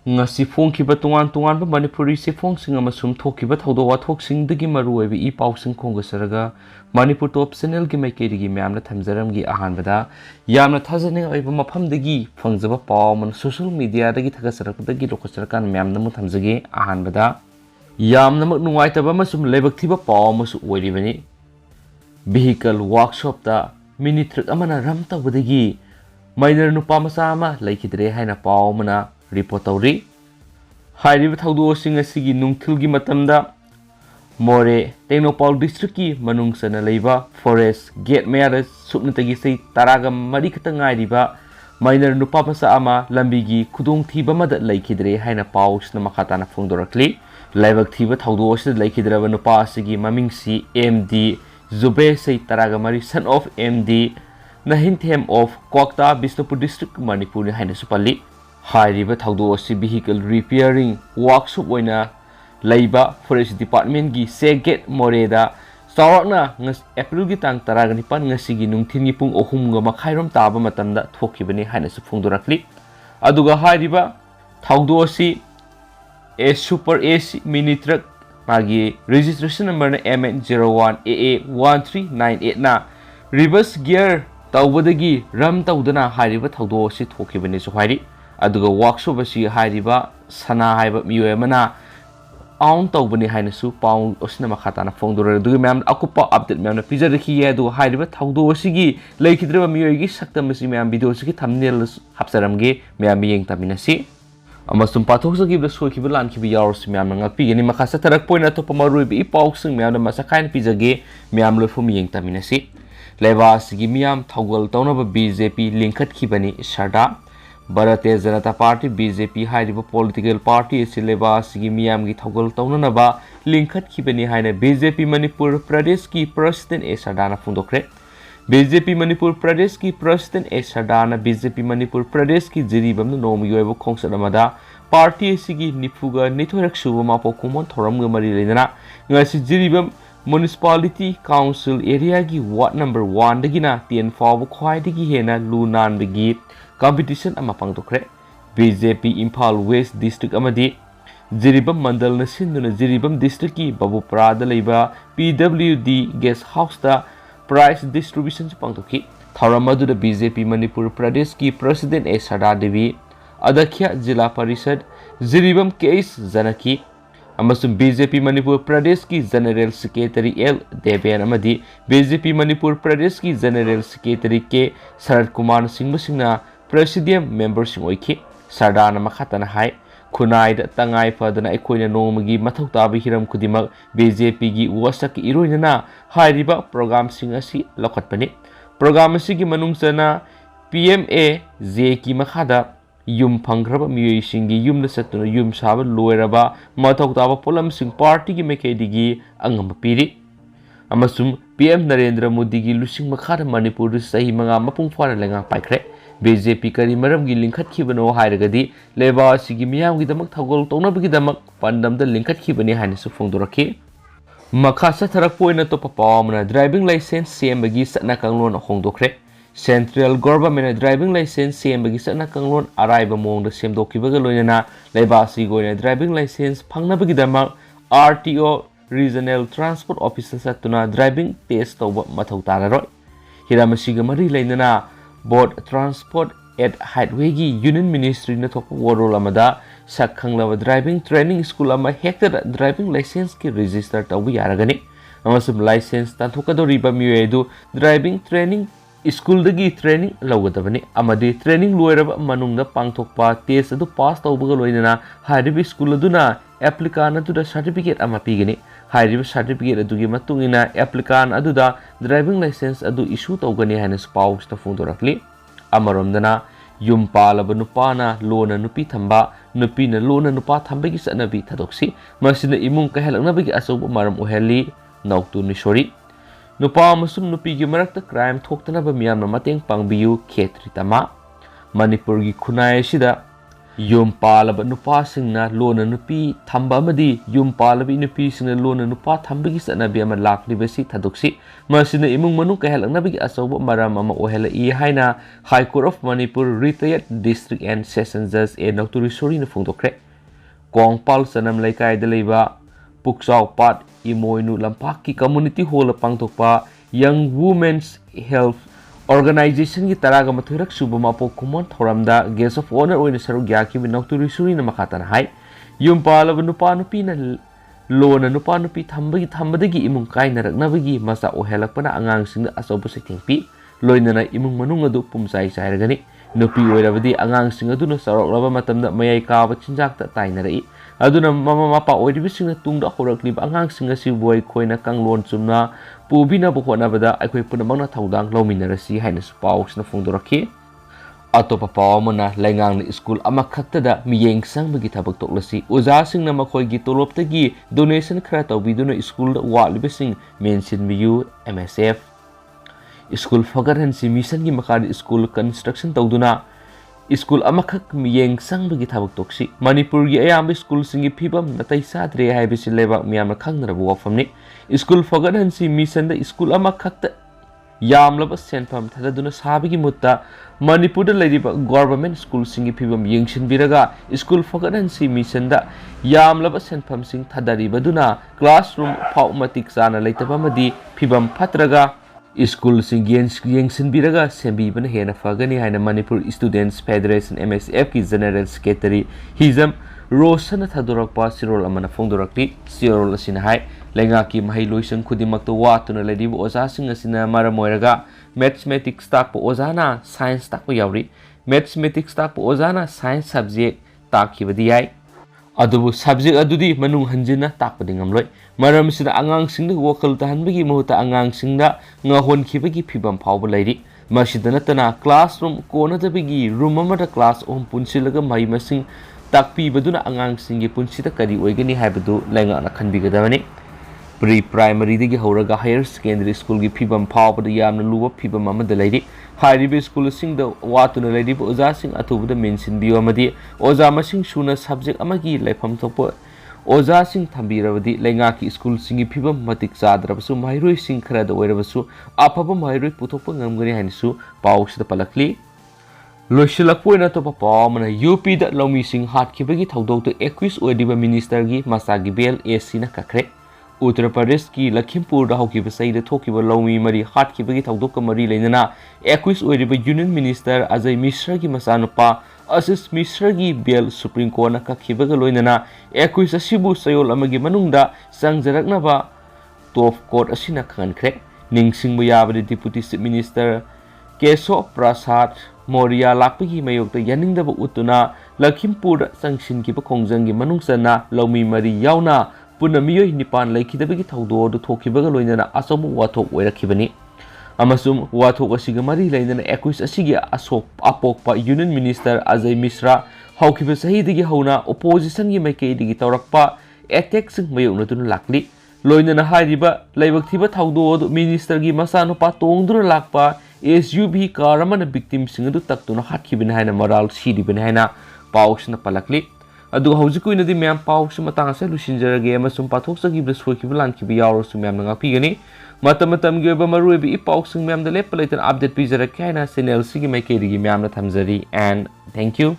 ngasi phongkhiba tungan tungan ba manipuri se phongsing amasum thokhiba thodo wathoksing dagi maruoibi I pausing khongasaraga manipur top channel gi maikeri gi myamna thamjaram gi ahanbada yamna thajane oiba mafam dagi phangjaba pawman social media dagi thagasarak dagi lokasarakan myamna mu thamjage ahanbada yamna mak nuwaitaba amasum lebak thiba pawmasu oiribani vehicle workshop da minute truck amana ram tawdagi minor nupa masa ama laikidre haina pawmana report tawri hairiba thawdosing asigi nungthilgi matamda more Technopol district ki manungsana leiba forest gate mayada supnatagi sei taraga mari khata ngairiba minor nupa masa ama lambigi khudong thiba mada laikidre haina paus na makhatana phongdorakli laibak thiba thawdosida laikidraba nupa asigi mamingsi MD Zube sei taraga mari son of MD Nahinthem of Kwata Bisnupur district Manipur ni haina supali hairiba thawdosi vehicle repairing workshop oina leiba forest department gi seget moreda sawakna April gi tang taraga nipan ngasi gi nungthin gi pung 3 ga makhairom taba matamda thokibani haina su phongdorakli aduga hairiba thawdosi a super AC mini truck magi registration number na MN01AA1398 na reverse gear tawbadagi ram tawdana hairiba thawdosi thokibani su hairi aduga workshop asi hairiba sana haiba miyoy mana aun tawbani haina su paung osna makhatana phongdora aduga myam akupa update myam na pijarikhi ye adu hairiba thawdo asigi leikidreba miyoy gi saktam asi myam video asigi thumbnail hapsaramge myam yeng taminasi amasum pathokjagi bla soikiba lankiba yawrsi myam na ngakpi gani makhasa tarak poina to pamaruibi pausing myam na masakain pijage myam lofum yeng taminasi leba asigi myam thawgal tawnaba BJP linkhat khibani sarda Bharatiya Janata Party BJP hairiba political party sileba sigi miyam gi thogol tawnanaba linkhat khibani haina BJP Manipur Pradesh ki president Esadana phundokre BJP Manipur Pradesh ki president Esadana BJP Manipur Pradesh ki jiribam no nomiyoibo khongsadamada party sigi nifuga nithorak suba mapo kumon thoram ga mari leidana ngasi jiribam municipality council area gi ward number 1 dagina 10 faw khwai digi hena lunan bigi competition ama pangtokre BJP Imphal West district amadi Jiribam mandal na sinduna Jiribam district ki Babupara da leiba PWD guest house da prize distribution pangtoki thauramadu da BJP Manipur Pradesh ki president A Sada Devi Adakhya Jila Parishad Jiribam case Janaki amasum BJP Manipur Pradesh ki General Secretary L Deven amadi BJP Manipur Pradesh ki General Secretary K Sarat Kumar Singh Presidium members oiki Sardana makhatana hai khunai da tangai fadana ekoina nomagi mathau tabi hiram kudimak BJP gi wasak iroina hairiba program sing asi lokhatpani program asi gi manungsana PMA J ki makhada yum phangraba miyoi singi yum da satuna yum saba loiraba mathau taba polam sing party gi mekedi gi angam piri amasum PM Narendra Modi gi lusing makhada Manipur sahi manga mapung fara lenga paikre BJP kari maram gi linkhat khibano hairagadi leba sigi miyam gi damak thagol tonabagi damak pandam da linkhat khibani haina su phongdorakhi makhasa tharak poina to papamna driving license sembagi satna kanglon hongdokre central government driving license sembagi satna kanglon araiba mongda semdokibaga loinana leba sigoina driving license phangnabagi damak RTO regional transport officer satuna driving test tawba mathau tararoi hiramasiga mari leinana board transport at highway gi union ministry na thok warol amada sakhanglaba driving training school ama hekta driving license ki register tawu yaragani amasum license tanthokadori ba miyedu driving training school dagi training lawgadabani amadi training loiraba manungda pangthokpa test adu pass tawbaga loinana hairibi school aduna applicant adu certificate ama pigani hairibi certificate adugi matungina applicant aduda driving license adu issue tawgani haina spouse ta phondorakli amaromdana yum palaba nupana lona nupi thamba nupi na lona nupa thambagi sanabi thadoksi masina imung kahelaknabagi asobu maram oheli nautu ni sori nupa amasum nupi gi marakta crime thoktanaba miyamna mateng pangbiyu khetri tama Manipur gi khunai sida Yum palaba nupa singna lona nupi thamba amadi yum palaba nupi singna lona nupa thambagi sanabi ama laklibasi thaduksi masina imung manung kahelaknabagi asobo maram ama ohelai haina High Court of Manipur Retired District and Sessions Judge e Nauturisori na phongdokre Kongpal sanam laikai da leiba Puksau Pat Imoinu Lampaki Community Hall pangtokpa Young Women's Health Organization ki taraga mathurak suba mapo kumon thoramda guest of honor oina saru gyaki bi Nauturisuri na makatan hai yum palaba nupa nupi na lona nupa nupi thambagi imung kai naraknabagi masa ohelakpana angang singda asobu sektingpi loinana imung manung adu pumsai sairagani nupi oirabadi angang sing adu na saroklaba matamda mayai kaaba chinjakta tainarai aduna mama mapa oiribising na tungda horakliba angang sing asi boy khoina kanglon chumna pubina bu honabada akhoi punamangna thaudang lominarasi haina paus na phongdoraki atopa pawamana laingang na school ama khaktada miyeng sangbagi thabak toklasi oja sing na makhoi gi toloptagi donation khara tawbiduna school da walibising mention biu MSF school fagaransi mission gi makari school construction tawduna school amakhak miyeng sangbagi thabak toksi manipur gi ayam school singi phibam natai sadre haibisi lebak miyam khangnarabu wafamni school fagaransi mission da school amakhak yamlaba senfam thadaduna sabigi mutta manipur da leriba government school singi phibam yengshin biraga school fagaransi mission da yamlaba senfam sing thadariba duna classroom phaumatik sana leitaba madi phibam phatraga school sing yengshin biraga sembi bana hena fagani haina Manipur Students Federation MSF ki general secretary hizam Rosana Thadorakpa Sirol amana phongdorakti Sirol asina hai lenga ki mahai loisang khudimak to watuna ledibu oza sing asina maramoiraga mathematics tak po ozana science tak po yauri mathematics tak po ozana science subject tak khibadi ai adubu subject adudi manung hanjina tak padingam loi maram sida angang singda wakal tahanbagi mahuta angang singda ngahon khibagi phibam phawba lairi masida natana classroom kona dabigi room amada class punsilaga mai masing takpi baduna angang singi punsida kari oigani haibadu lenga na khanbigadawani pre primary digi horaga higher secondary school gi phibam phawbada yamna luwa phibam amada lairi hairibe school singda watuna lairi oja sing atubada mention biyo amadi oja masing suna subject amagi laifam thokpo oja sing thambirabadi lenga ki school singi phibam matik chadrabasu mairoi sing kharada oirabasu afaba mairoi puthokpa ngamgani hanisu pawsida palakli loisilakpoina topa pawmana UP da lomi sing hatkibagi thaudok 21 oidiba minister gi masagi bel AC na kakre Uttar Pradesh ki Lakhimpur da hokiba saida thokiba lomi mari hatkibagi thaudok ka mari leinana 21 oidiba union minister Ajay Mishra gi masanupa Asis Mishra gi bel Supreme Court na kakhibaga loinana 21 asibu sayol amagi manungda sangjaraknaba top court asina khankhre ningsingbu yabadi deputy chief minister Keso Prasad Moria lakpagi mayokta yaningdaba utuna Lakhimpur sangshin ki khongjangi manungsana lomi mari yauna punamiyoi nipan laikhidabagi thaudo do thokibaga loinana asamu wathok oirakhibani amasum wathok asiga mari lainana 21 asigi asok apokpa union minister Ajay Mishra haukiba sahidagi hauna opposition gi maikei digi tawrakpa attack sing mayokna tun lakli loinana hairiba laibak thiba thaudo do minister gi masano pa tongdura lakpa SUV car amana victim sing adu taktuna hatkibin haina moral sidibin haina pawsna palakli adu haujiku inadi myam pawsu matang ase lusinjarage amasum pathoksa gi blasoi lan ki biyauro su myam nga pigani matam gi ba marui bi pawsing myam da lepalaitan update pizara kaina channel sigi mai kedi gi myam na thamjari and thank you